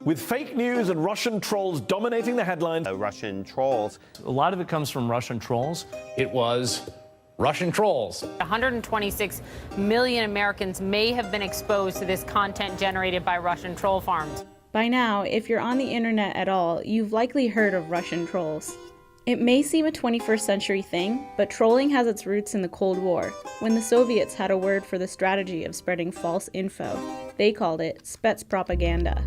With fake news and Russian trolls dominating the headlines. Russian trolls. A lot of it comes from Russian trolls. It was Russian trolls. 126 million Americans may have been exposed to this content generated by Russian troll farms. By now, if you're on the internet at all, you've likely heard of Russian trolls. It may seem a 21st century thing, but trolling has its roots in the Cold War, when the Soviets had a word for the strategy of spreading false info. They called it Spetspropaganda.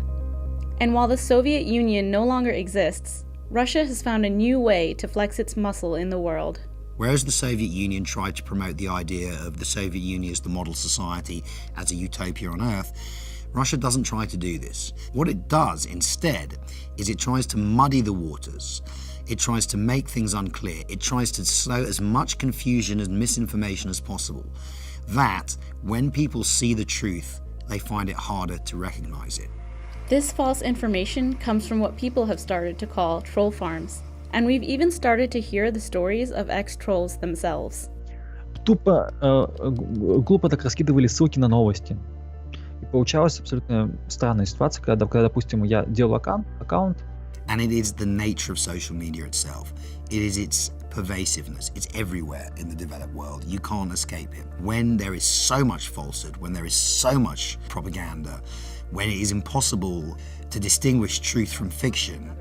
And while the Soviet Union no longer exists, Russia has found a new way to flex its muscle in the world. Whereas the Soviet Union tried to promote the idea of the Soviet Union as the model society, as a utopia on Earth, Russia doesn't try to do this. What it does instead is it tries to muddy the waters. It tries to make things unclear. It tries to sow as much confusion and misinformation as possible. That, when people see the truth, they find it harder to recognize it. This false information comes from what people have started to call troll farms. And we've even started to hear the stories of ex-trolls themselves. Тупо, глупо так раскидывали ссылки на новости. И получалась абсолютно странная ситуация, когда, допустим, я делал аккаунт. And it is the nature of social media itself. It is its pervasiveness. It's everywhere in the developed world. You can't escape it. When there is so much falsehood, when there is so much propaganda, when it is impossible to distinguish truth from fiction,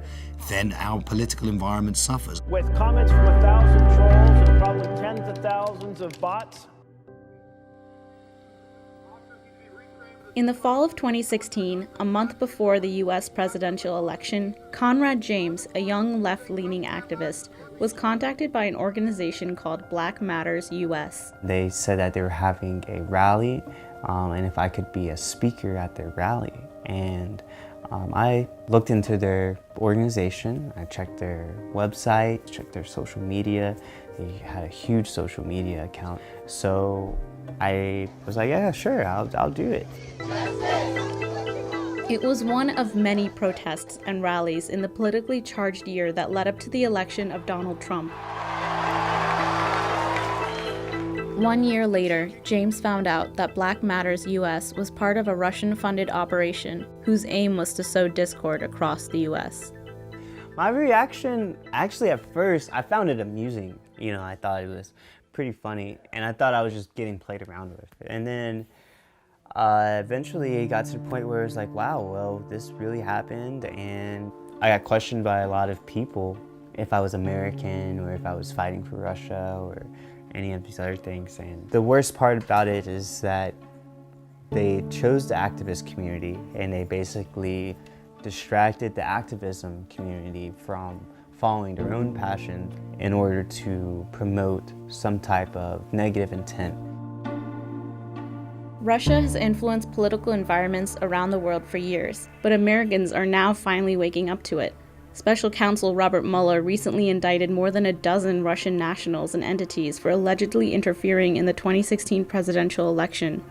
then our political environment suffers. With comments from 1,000 trolls and probably tens of thousands of bots. In the fall of 2016, a month before the US presidential election, Conrad James, a young left-leaning activist, was contacted by an organization called Black Matters US. They said that they were having a rally, and if I could be a speaker at their rally. And I looked into their organization, I checked their website, checked their social media. They had a huge social media account. So I was like, yeah, sure, I'll do it. It was one of many protests and rallies in the politically charged year that led up to the election of Donald Trump. 1 year later, James found out that Black Matters US was part of a Russian-funded operation whose aim was to sow discord across the US. My reaction, actually at first, I found it amusing. You know, I thought it was pretty funny, and I thought I was just getting played around with it. And then eventually it got to the point where it was like, wow, well, this really happened, and I got questioned by a lot of people if I was American or if I was fighting for Russia or any of these other things. And the worst part about it is that they chose the activist community and they basically distracted the activism community from following their own passion in order to promote some type of negative intent. Russia has influenced political environments around the world for years, but Americans are now finally waking up to it. Special Counsel Robert Mueller recently indicted more than a dozen Russian nationals and entities for allegedly interfering in the 2016 presidential election.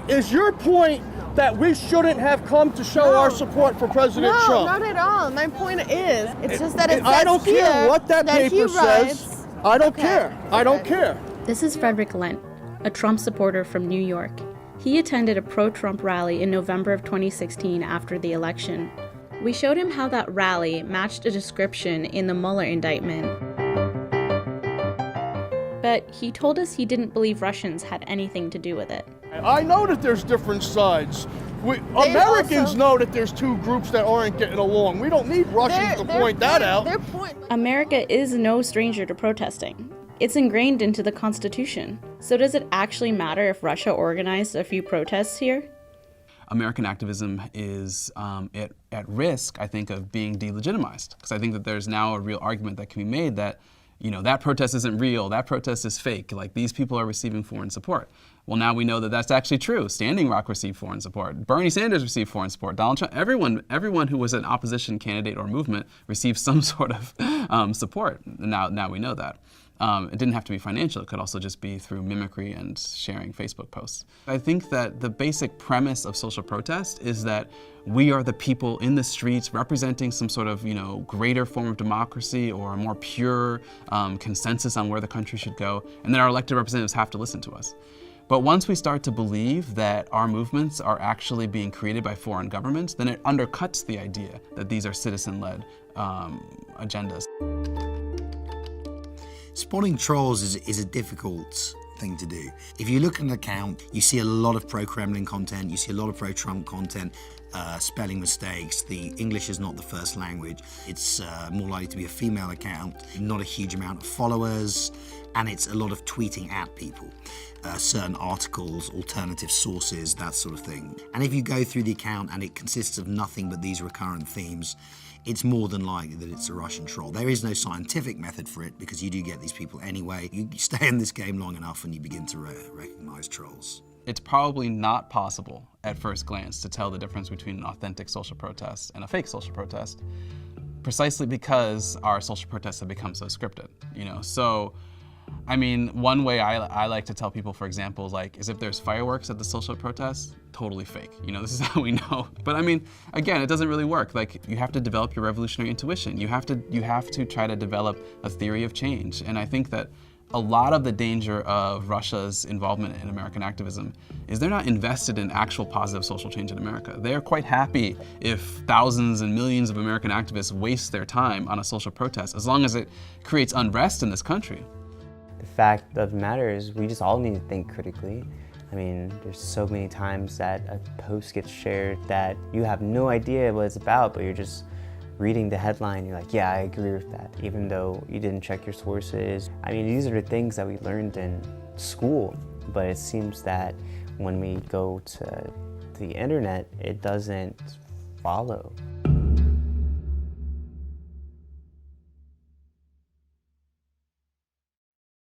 Is your point that we shouldn't have come to show our support for President Trump? No, not at all. My point is, it's just that it says I don't care what that paper says. I don't care. I don't care. This is Frederick Lent, a Trump supporter from New York. He attended a pro-Trump rally in November of 2016 after the election. We showed him how that rally matched a description in the Mueller indictment. But he told us he didn't believe Russians had anything to do with it. I know that there's different sides. Americans know that there's two groups that aren't getting along. We don't need Russians to point that out. America is no stranger to protesting. It's ingrained into the Constitution. So does it actually matter if Russia organized a few protests here? American activism is at risk, I think, of being delegitimized. Because I think that there's now a real argument that can be made that, you know, that protest isn't real, that protest is fake, like these people are receiving foreign support. Well, now we know that that's actually true. Standing Rock received foreign support. Bernie Sanders received foreign support. Donald Trump, everyone who was an opposition candidate or movement received some sort of support. Now we know that. It didn't have to be financial. It could also just be through mimicry and sharing Facebook posts. I think that the basic premise of social protest is that we are the people in the streets representing some sort of, greater form of democracy or a more pure consensus on where the country should go, and that our elected representatives have to listen to us. But once we start to believe that our movements are actually being created by foreign governments, then it undercuts the idea that these are citizen-led agendas. Spotting trolls is a difficult thing to do. If you look at an account, you see a lot of pro-Kremlin content, you see a lot of pro-Trump content, spelling mistakes, the English is not the first language, it's more likely to be a female account, not a huge amount of followers, and it's a lot of tweeting at people. Certain articles, alternative sources, that sort of thing. And if you go through the account and it consists of nothing but these recurrent themes, it's more than likely that it's a Russian troll. There is no scientific method for it because you do get these people anyway. You stay in this game long enough and you begin to recognize trolls. It's probably not possible at first glance to tell the difference between an authentic social protest and a fake social protest, precisely because our social protests have become so scripted, you know? So, I mean, one way I like to tell people, for example, is if there's fireworks at the social protest, totally fake. You know, this is how we know. But I mean, again, it doesn't really work. Like, you have to develop your revolutionary intuition. You have to try to develop a theory of change. And I think that a lot of the danger of Russia's involvement in American activism is they're not invested in actual positive social change in America. They are quite happy if thousands and millions of American activists waste their time on a social protest, as long as it creates unrest in this country. The fact of the matter is we just all need to think critically. I mean, there's so many times that a post gets shared that you have no idea what it's about, but you're just reading the headline, you're like, yeah, I agree with that, even though you didn't check your sources. I mean, these are the things that we learned in school, but it seems that when we go to the internet, it doesn't follow.